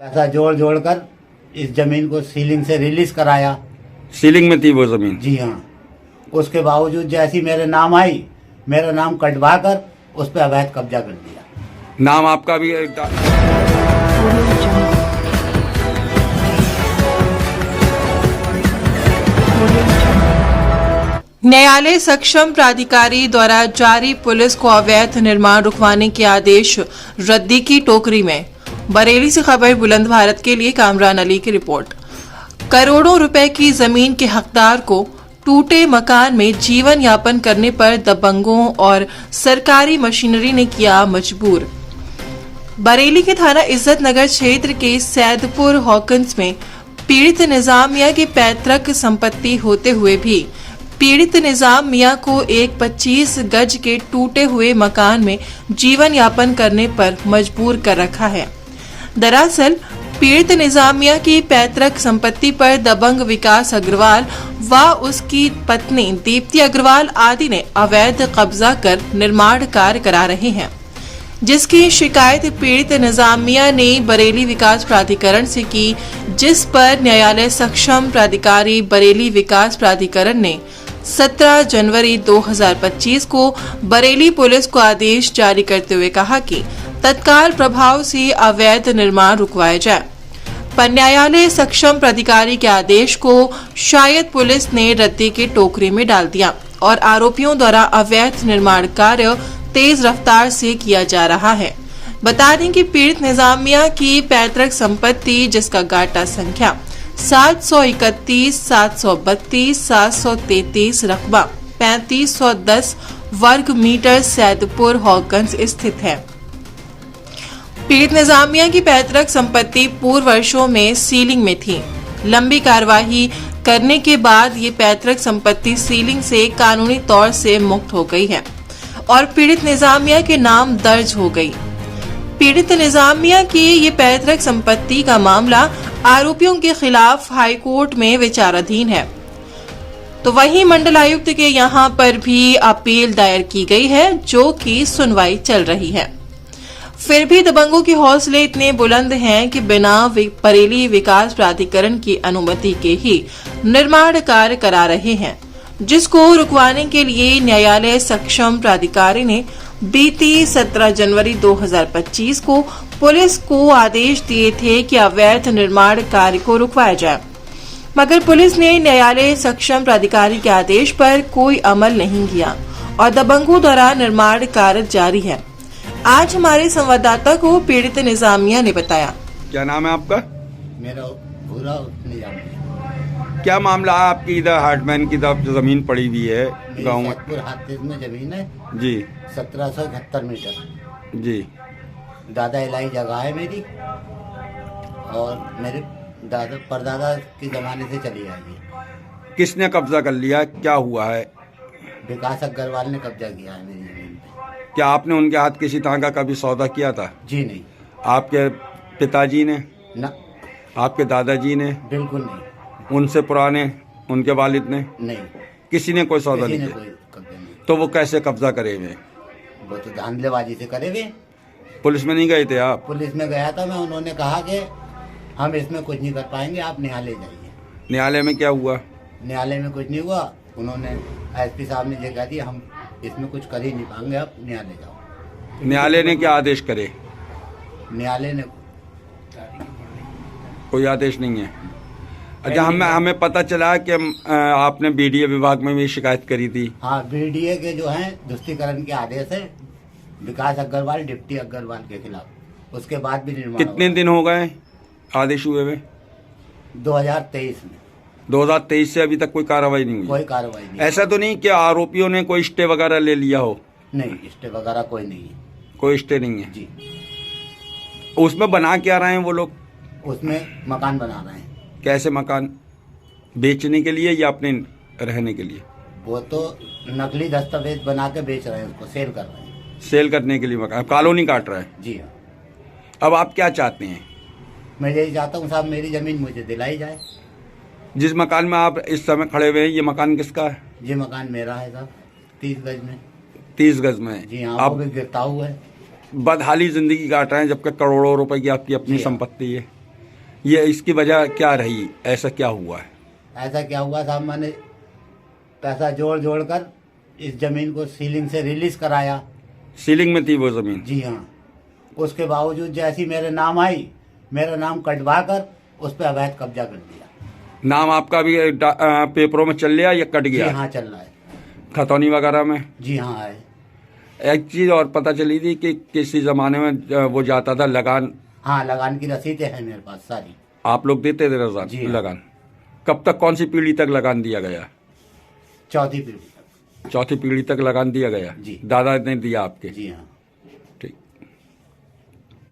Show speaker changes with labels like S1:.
S1: पैसा जोड़ जोड़ कर इस जमीन को सीलिंग से रिलीज कराया।
S2: सीलिंग में थी वो जमीन?
S1: जी हाँ। उसके बावजूद जैसी मेरे नाम आई, मेरा नाम कटवा कर उस पर अवैध कब्जा कर दिया।
S2: नाम आपका भी?
S3: न्यायालय सक्षम प्राधिकारी द्वारा जारी पुलिस को अवैध निर्माण रुकवाने के आदेश रद्दी की टोकरी में। बरेली से खबर बुलंद भारत के लिए कामरान अली की रिपोर्ट। करोड़ों रुपए की जमीन के हकदार को टूटे मकान में जीवन यापन करने पर दबंगों और सरकारी मशीनरी ने किया मजबूर। बरेली के थाना इज्जत नगर क्षेत्र के सैदपुर हॉकिंस में पीड़ित निजाम मियां की पैतृक संपत्ति होते हुए भी पीड़ित निजाम मियां को एक 25 गज के टूटे हुए मकान में जीवन यापन करने पर मजबूर कर रखा है। दरअसल पीड़ित निजाम मियां की पैतृक संपत्ति पर दबंग विकास अग्रवाल व उसकी पत्नी दीप्ति अग्रवाल आदि ने अवैध कब्जा कर निर्माण कार्य करा रहे हैं, जिसकी शिकायत पीड़ित निजाम मियां ने बरेली विकास प्राधिकरण से की, जिस पर न्यायालय सक्षम प्राधिकारी बरेली विकास प्राधिकरण ने 17 जनवरी 2025 को बरेली पुलिस को आदेश जारी करते हुए कहा कि तत्काल प्रभाव से अवैध निर्माण रुकवाया जाए। पर न्यायालय सक्षम प्राधिकारी के आदेश को शायद पुलिस ने रद्दी की टोकरी में डाल दिया और आरोपियों द्वारा अवैध निर्माण कार्य तेज रफ्तार से किया जा रहा है। बता दें कि पीड़ित निजाम मियां की पैतृक संपत्ति, जिसका गाटा संख्या 731, 732, 733 रकबा 3510 वर्ग मीटर सैदपुर हॉकिंस स्थित है। पीड़ित निजाम मियां की पैतृक संपत्ति पूर्व वर्षों में सीलिंग में थी। लंबी कार्यवाही करने के बाद ये पैतृक संपत्ति सीलिंग से कानूनी तौर से मुक्त हो गई है और पीड़ित निजाम मियां के नाम दर्ज हो गई। पीड़ित निजाम मियां की ये पैतृक संपत्ति का मामला आरोपियों के खिलाफ हाईकोर्ट में विचाराधीन है, तो वहीं मंडलायुक्त के यहां पर भी अपील दायर की गई है, जो कि सुनवाई चल रही है। फिर भी दबंगों के हौसले इतने बुलंद हैं कि बिना बरेली विकास प्राधिकरण की अनुमति के ही निर्माण कार्य करा रहे हैं, जिसको रुकवाने के लिए न्यायालय सक्षम प्राधिकारी ने बीती 17 जनवरी 2025 को पुलिस को आदेश दिए थे कि अवैध निर्माण कार्य को रुकवाया जाए, मगर पुलिस ने न्यायालय सक्षम प्राधिकारी के आदेश पर कोई अमल नहीं किया और दबंगों द्वारा निर्माण कार्य जारी है। आज हमारे संवाददाता को पीड़ित निजाम मियां ने बताया।
S2: क्या नाम है आपका?
S1: मेरा भूरा निजाम मियां।
S2: क्या मामला है आपकी? इधर हार्टमैन की तरफ जो जमीन पड़ी हुई है गाँव में?
S1: सैदपुर हाथिस में जमीन है
S2: जी।
S1: 1771 मीटर
S2: जी।
S1: दादा इलाही जगह है मेरी और मेरे दादा परदादा के जमाने से चली आई है।
S2: किसने कब्जा कर लिया? क्या हुआ है?
S1: विकास अग्रवाल ने कब्जा किया है मेरी जमीन पे।
S2: क्या आपने उनके हाथ किसी तरह का कभी सौदा किया था?
S1: जी नहीं।
S2: आपके पिताजी ने?
S1: ना।
S2: आपके दादाजी ने?
S1: बिल्कुल नहीं।
S2: उनसे पुराने उनके वालिद ने?
S1: नहीं।
S2: किसी ने कोई सौदा
S1: किसी
S2: नहीं
S1: ने
S2: किया?
S1: कोई कब्जा नहीं।
S2: तो वो कैसे कब्जा करे हुए?
S1: वो तो धांधलेबाजी से करे हुए।
S2: पुलिस में नहीं गए थे आप?
S1: पुलिस में गया था मैं, उन्होंने कहा कि हम इसमें कुछ नहीं कर पाएंगे, आप न्यायालय जाइए।
S2: न्यायालय में क्या हुआ?
S1: न्यायालय में कुछ नहीं हुआ। उन्होंने एसपी साहब ने ये कहा दिया, हम इसमें कुछ कर ही नहीं पाएंगे, आप न्यायालय जाओ।
S2: न्यायालय ने क्या आदेश करे?
S1: न्यायालय ने
S2: कोई आदेश नहीं है। अच्छा, हमें पता चला कि आपने बीडीए विभाग में भी शिकायत करी थी।
S1: हाँ, बीडीए के जो हैं दुष्टीकरण के आदेश है विकास अग्रवाल डिप्टी अग्रवाल के खिलाफ, उसके बाद भी निर्माण।
S2: कितने दिन हो गए आदेश हुए हुए?
S1: 2023 में।
S2: 2023 से अभी तक कोई कार्रवाई नहीं हुई?
S1: कोई कार्रवाई नहीं।
S2: ऐसा तो नहीं कि आरोपियों ने कोई स्टे वगैरह ले लिया हो?
S1: नहीं, स्टे वगैरह कोई नहीं है।
S2: कोई स्टे नहीं है
S1: जी।
S2: उसमें बना क्या रहे हैं वो लोग?
S1: उसमें मकान बना रहे हैं।
S2: कैसे मकान? बेचने के लिए या अपने रहने के लिए?
S1: वो तो नकली दस्तावेज बना के बेच रहे हैं, उसको सेल कर रहे हैं।
S2: सेल करने के लिए मकान, कॉलोनी काट रहा है?
S1: जी हाँ।
S2: अब आप क्या चाहते हैं?
S1: मैं यही चाहता हूँ साहब, मेरी जमीन मुझे दिलाई जाए।
S2: जिस मकान में आप इस समय खड़े हुए हैं, ये मकान किसका है?
S1: ये मकान मेरा है साहब, 30 गज में।
S2: 30 गज में है?
S1: जी हाँ।
S2: आप
S1: भी गिरता हुआ है।
S2: बदहाली जिंदगी काट रहे हैं, जबकि करोड़ों रुपए की आपकी अपनी
S1: जी हाँ।
S2: संपत्ति है। ये इसकी वजह क्या रही, ऐसा क्या हुआ है?
S1: ऐसा क्या हुआ साहब, मैंने पैसा जोड़ जोड़ कर इस जमीन को सीलिंग से रिलीज कराया।
S2: सीलिंग में थी वो जमीन?
S1: जी हाँ। उसके बावजूद जैसी मेरे नाम आई, मेरा नाम कटवा कर उस पर अवैध कब्जा कर दिया।
S2: नाम आपका भी पेपरों में चल रहा या कट
S1: जी
S2: गया?
S1: हाँ, चल रहा है।
S2: खतौनी वगैरह में?
S1: जी हाँ है।
S2: एक चीज और पता चली थी कि किसी जमाने में वो जाता था लगान।
S1: हाँ, लगान की रसीदें हैं मेरे पास सारी।
S2: आप लोग देते थे
S1: जी हाँ।
S2: लगान? कब तक, कौन सी पीढ़ी तक लगान दिया गया?
S1: चौथी पीढ़ी तक।
S2: चौथी पीढ़ी तक लगान दिया गया?
S1: जी।
S2: दादा ने दिया आपके?
S1: जी हाँ।